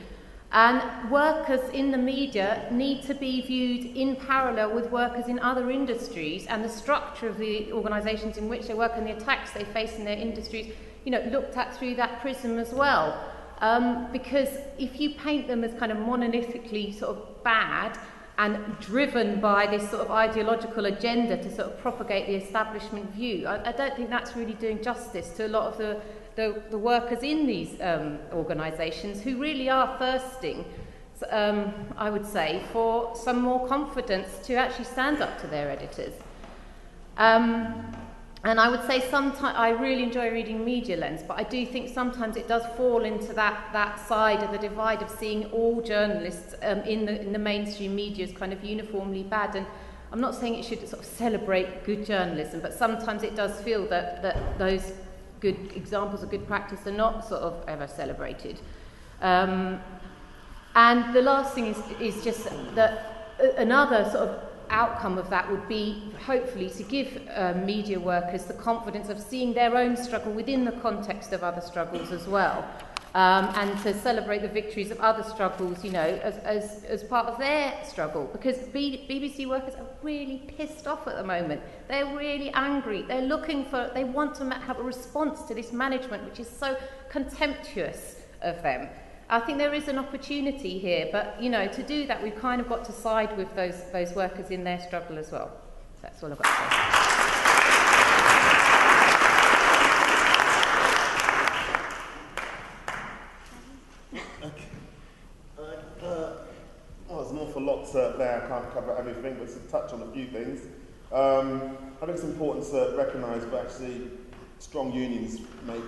And workers in the media need to be viewed in parallel with workers in other industries, and the structure of the organisations in which they work and the attacks they face in their industries, you know, looked at through that prism as well. Because if you paint them as kind of monolithically sort of bad and driven by this sort of ideological agenda to sort of propagate the establishment view, I don't think that's really doing justice to a lot of the workers in these organisations who really are thirsting, I would say, for some more confidence to actually stand up to their editors. And I would say sometimes I really enjoy reading Media Lens, but I do think sometimes it does fall into that side of the divide of seeing all journalists in the mainstream media as kind of uniformly bad. And I'm not saying it should sort of celebrate good journalism, but sometimes it does feel that those good examples of good practice are not sort of ever celebrated. And the last thing is just that another sort of outcome of that would be hopefully to give media workers the confidence of seeing their own struggle within the context of other struggles as well, and to celebrate the victories of other struggles, you know, as part of their struggle, because BBC workers are really pissed off at the moment. They're really angry. They want to have a response to this management which is so contemptuous of them. I think there is an opportunity here, but, you know, to do that, we've kind of got to side with those workers in their struggle as well. So that's all I've got to say. Okay. Well, there's an awful lot there. I can't cover everything, but to touch on a few things. I think it's important to recognise that actually strong unions make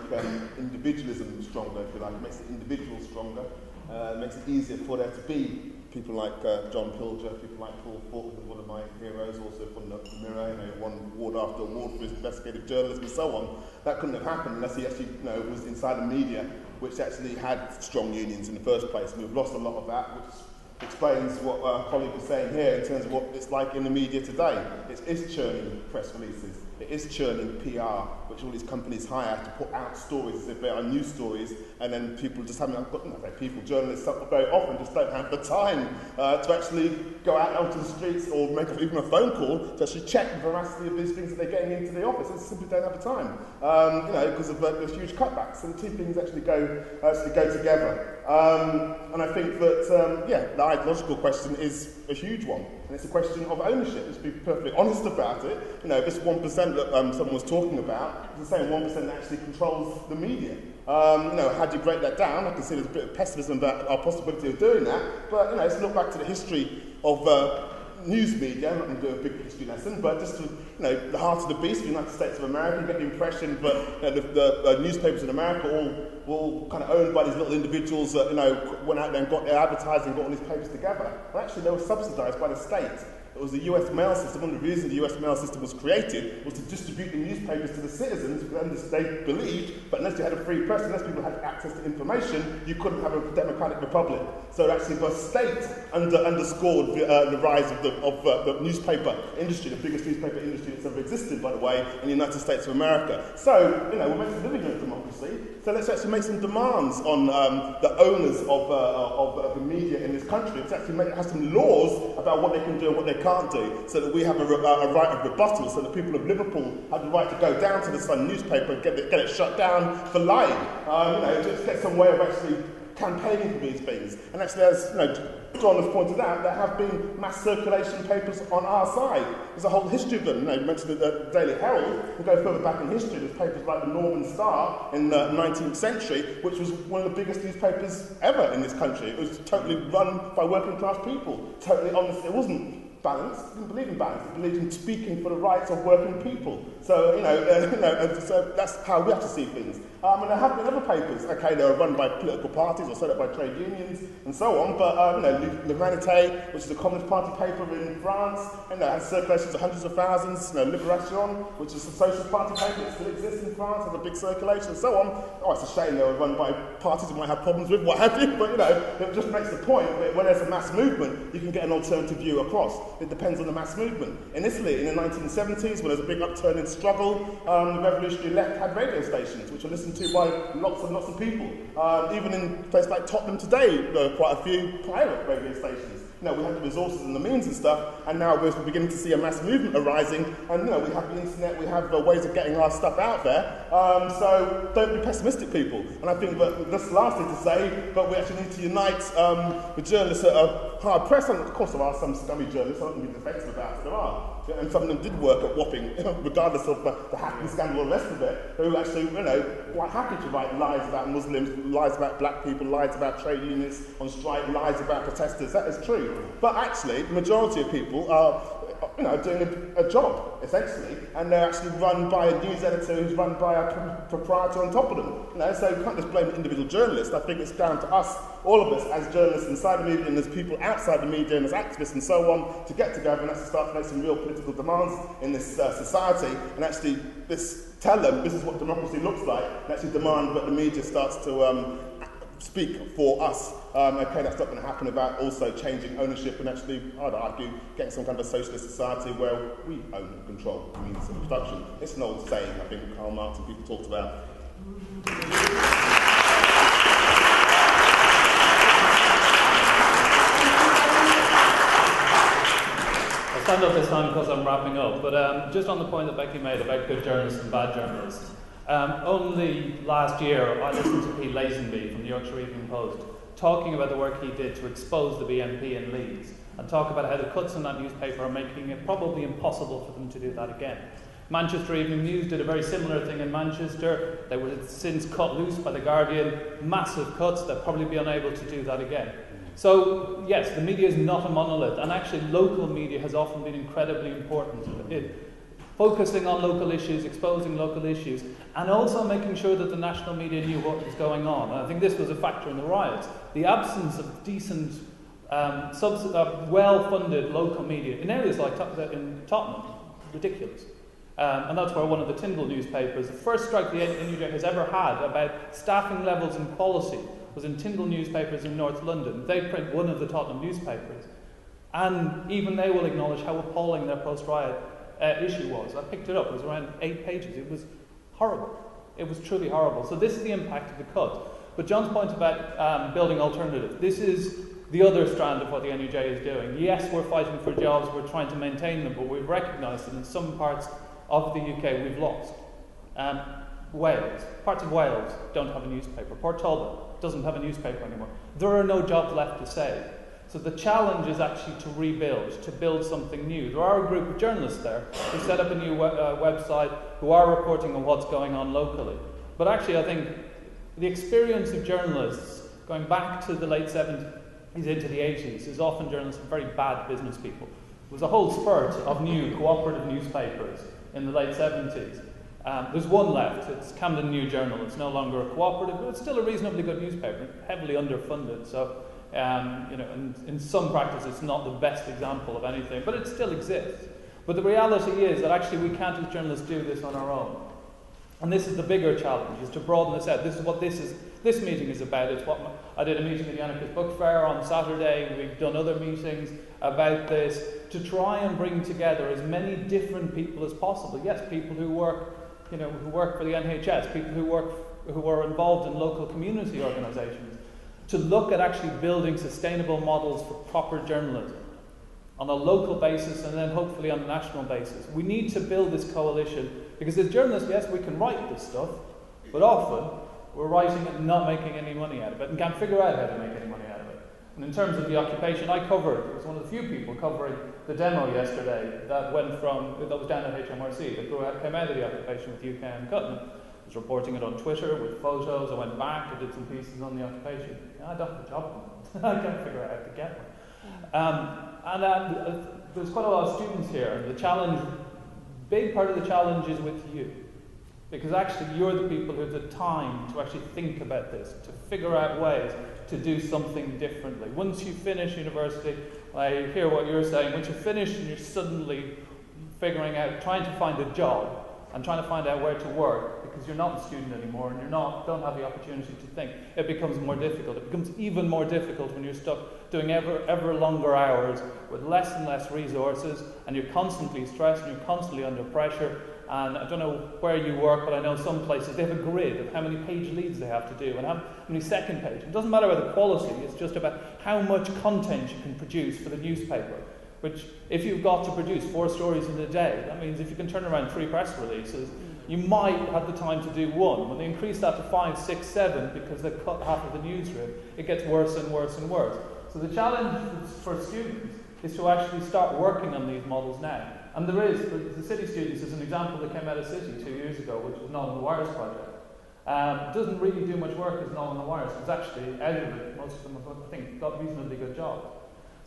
individualism stronger, if you like. It makes the individual stronger. It makes it easier for there to be people like John Pilger, people like Paul Falk, who's one of my heroes, also from the Mirror, you know, won award after award for his investigative journalism and so on. That couldn't have happened unless he actually, you know, was inside the media, which actually had strong unions in the first place. And we've lost a lot of that, which explains what our colleague was saying here in terms of what it's like in the media today. It is churning press releases. It is churning PR, which all these companies hire to put out stories as if they are news stories, and then people just haven't got, journalists very often just don't have the time to actually go out onto the streets or make even a phone call to actually check the veracity of these things that they're getting into the office. They simply don't have the time, you know, because of the huge cutbacks, and two things actually go together. And I think that, the ideological question is a huge one, and it's a question of ownership. Let's be perfectly honest about it. You know, this 1% that someone was talking about is the same 1% that actually controls the media. You know, how do you break that down? I can see there's a bit of pessimism about our possibility of doing that, but, you know, let's look back to the history of news media. I'm not going to do a big history lesson, but just to, you know, the heart of the beast, the United States of America, you get the impression that, you know, the newspapers in America were all kind of owned by these little individuals that, you know, went out there and got their advertising, got all these papers together. Well, actually, they were subsidised by the state. It was the US mail system. One of the reasons the US mail system was created was to distribute the newspapers to the citizens, because they believed, but unless you had a free press, unless people had access to information, you couldn't have a democratic republic. So actually the state underscored the rise of the newspaper industry, the biggest newspaper industry that's ever existed, by the way, in the United States of America. So, you know, we're meant to be living in a democracy, so let's actually make some demands on the owners of the media in this country. Let's actually have some laws about what they can do and what they can't do, so that we have a right of rebuttal, so the people of Liverpool have the right to go down to the Sun newspaper and get it shut down for lying. You know, just get some way of actually campaigning for these things. And actually, as you know, John has pointed out, there have been mass circulation papers on our side. There's a whole history of them. You know, you mentioned the Daily Herald. We go further back in history. There's papers like the Northern Star in the 19th century, which was one of the biggest newspapers ever in this country. It was totally run by working class people. Totally honest. It wasn't balanced. It didn't believe in balance. It believed in speaking for the rights of working people. So, you know, so that's how we have to see things. And there have been other papers. Okay, they were run by political parties or set up by trade unions and so on. But you know, L'Humanité, which is a Communist Party paper in France, and has circulations of hundreds of thousands. You know, Libération, which is a Socialist Party paper that still exists in France, has a big circulation and so on. Oh, it's a shame they were run by parties we might have problems with, what have you. But you know, it just makes the point that when there's a mass movement, you can get an alternative view across. It depends on the mass movement. In Italy, in the 1970s, when there was a big upturn in struggle, the revolutionary left had radio stations, which were listened to by lots and lots of people. Even in places like Tottenham today, there are quite a few private radio stations. You know, we have the resources and the means and stuff, and now we're beginning to see a mass movement arising, and you know, we have the internet, we have ways of getting our stuff out there, so don't be pessimistic, people. And I think that just lastly to say, but we actually need to unite the journalists that are hard pressed, and of course there are some scummy journalists, I'm not going to be defensive about it, there are. And some of them did work at Wapping, regardless of the hacking scandal and the rest of it, who actually, you know, quite happy to write lies about Muslims, lies about black people, lies about trade unions on strike, lies about protesters. That is true. But actually, the majority of people are doing a job, essentially, and they're actually run by a news editor who's run by a proprietor on top of them. So you can't just blame individual journalists. I think it's down to us, all of us, as journalists inside the media and as people outside the media and as activists and so on, to get together and actually start to make some real political demands in this society and actually tell them this is what democracy looks like and actually demand that the media starts to speak for us. Okay, that's not going to happen without also changing ownership and actually, I'd argue, getting some kind of a socialist society where we own and control the means of production. It's an old saying, I think, Karl Marx and people talked about. I'll stand up this time because I'm wrapping up, but just on the point that Becky made about good journalists and bad journalists. Only last year I listened to Pete Lazenby from the Yorkshire Evening Post talking about the work he did to expose the BNP in Leeds and talk about how the cuts in that newspaper are making it probably impossible for them to do that again. Manchester Evening News did a very similar thing in Manchester. They were since cut loose by The Guardian, massive cuts. They'll probably be unable to do that again. So yes, the media is not a monolith, and actually local media has often been incredibly important in focusing on local issues, exposing local issues, and also making sure that the national media knew what was going on. And I think this was a factor in the riots. The absence of decent, well-funded local media in areas like in Tottenham, ridiculous. And that's where one of the Tyndall newspapers, the first strike the NUJ has ever had about staffing levels and quality, was in Tyndall newspapers in North London. They print one of the Tottenham newspapers. And even they will acknowledge how appalling their post-riot issue was. I picked it up, it was around 8 pages. It was horrible. It was truly horrible. So this is the impact of the cut. But John's point about building alternatives, this is the other strand of what the NUJ is doing. Yes, we're fighting for jobs, we're trying to maintain them, but we've recognised that in some parts of the UK we've lost. Wales, parts of Wales don't have a newspaper. Port Talbot doesn't have a newspaper anymore. There are no jobs left to save. So the challenge is actually to rebuild, to build something new. There are a group of journalists there who set up a new website, who are reporting on what's going on locally. But actually I think the experience of journalists going back to the late 70s into the 80s is often journalists are very bad business people. There was a whole spurt of new cooperative newspapers in the late 70s. There's one left, it's Camden New Journal. It's no longer a cooperative, but it's still a reasonably good newspaper, heavily underfunded. So in some practice it's not the best example of anything, but it still exists. But the reality is that actually we can't as journalists do this on our own. And this is the bigger challenge, is to broaden this out. This is what this meeting is about. It's what I did a meeting at the Anarchist Book Fair on Saturday. We've done other meetings about this to try and bring together as many different people as possible. Yes, people who work for the NHS, people who are involved in local community organisations, to look at actually building sustainable models for proper journalism on a local basis and then hopefully on a national basis. We need to build this coalition because as journalists, yes, we can write this stuff, but often we're writing it and not making any money out of it and can't figure out how to make any money out of it. And in terms of the occupation, I was one of the few people covering the demo yesterday that was down at HMRC, that came out of the occupation with UK and Cutman. I was reporting it on Twitter with photos. I went back, I did some pieces on the occupation. I don't have a job. I can't figure out how to get one. There's quite a lot of students here, and the challenge, big part of the challenge is with you. Because actually you're the people who have the time to actually think about this, to figure out ways to do something differently. Once you finish university, I hear what you're saying, once you finish and you're suddenly figuring out, trying to find a job and trying to find out where to work, because you're not a student anymore and don't have the opportunity to think, it becomes more difficult. It becomes even more difficult when you're stuck doing ever longer hours with less and less resources, and you're constantly stressed and you're constantly under pressure. And I don't know where you work, but I know some places they have a grid of how many page leads they have to do and how many second page. It doesn't matter about the quality, it's just about how much content you can produce for the newspaper. Which, if you've got to produce 4 stories in a day, that means if you can turn around 3 press releases, you might have the time to do 1. When they increase that to 5, 6, 7, because they've cut half of the newsroom, it gets worse and worse and worse. So the challenge for students is to actually start working on these models now. And there is, the City students is an example that came out of City 2 years ago, which was Null on the Wires project. It doesn't really do much work as Null on the Wires. It's actually out of it. Most of them have, I think, got reasonably good jobs.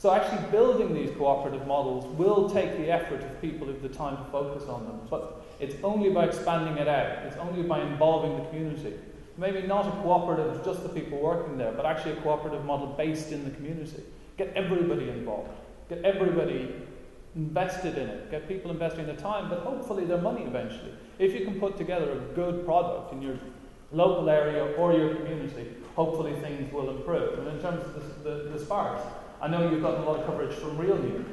So actually building these cooperative models will take the effort of people who have the time to focus on them. But it's only by expanding it out. It's only by involving the community. Maybe not a cooperative of just the people working there, but actually a cooperative model based in the community. Get everybody involved. Get everybody invested in it. Get people investing their time, but hopefully their money eventually. If you can put together a good product in your local area or your community, hopefully things will improve. And in terms of the sparks, I know you've gotten a lot of coverage from Real News.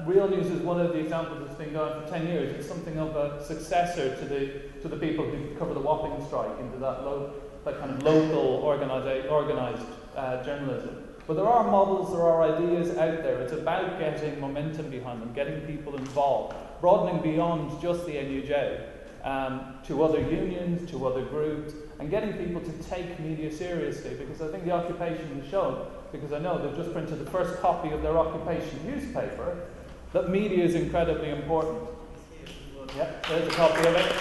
Real News is one of the examples that's been going for 10 years. It's something of a successor to the people who cover the Wapping strike into that kind of local organised journalism. But there are models, there are ideas out there. It's about getting momentum behind them, getting people involved, broadening beyond just the NUJ to other unions, to other groups, and getting people to take media seriously. Because I think the occupation has shown, because I know they've just printed the first copy of their occupation newspaper, that media is incredibly important. Yeah, there's a copy of it.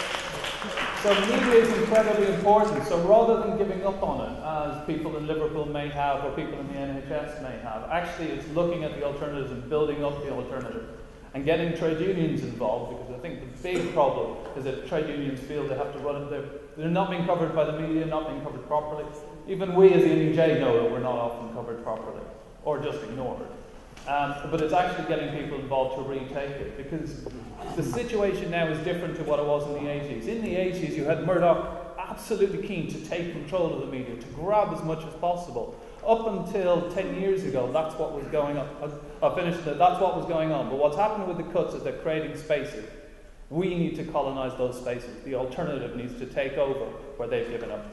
So media is incredibly important. So rather than giving up on it, as people in Liverpool may have, or people in the NHS may have, actually it's looking at the alternatives and building up the alternative. And getting trade unions involved, because I think the big problem is that trade unions feel they have to run it. They're not being covered by the media, not being covered properly. Even we as the NUJ know that we're not often covered properly, or just ignored. But it's actually getting people involved to retake it, because the situation now is different to what it was in the 80s. In the 80s, you had Murdoch absolutely keen to take control of the media, to grab as much as possible. Up until 10 years ago, that's what was going on. That's what was going on. But what's happened with the cuts is they're creating spaces. We need to colonise those spaces. The alternative needs to take over where they've given up.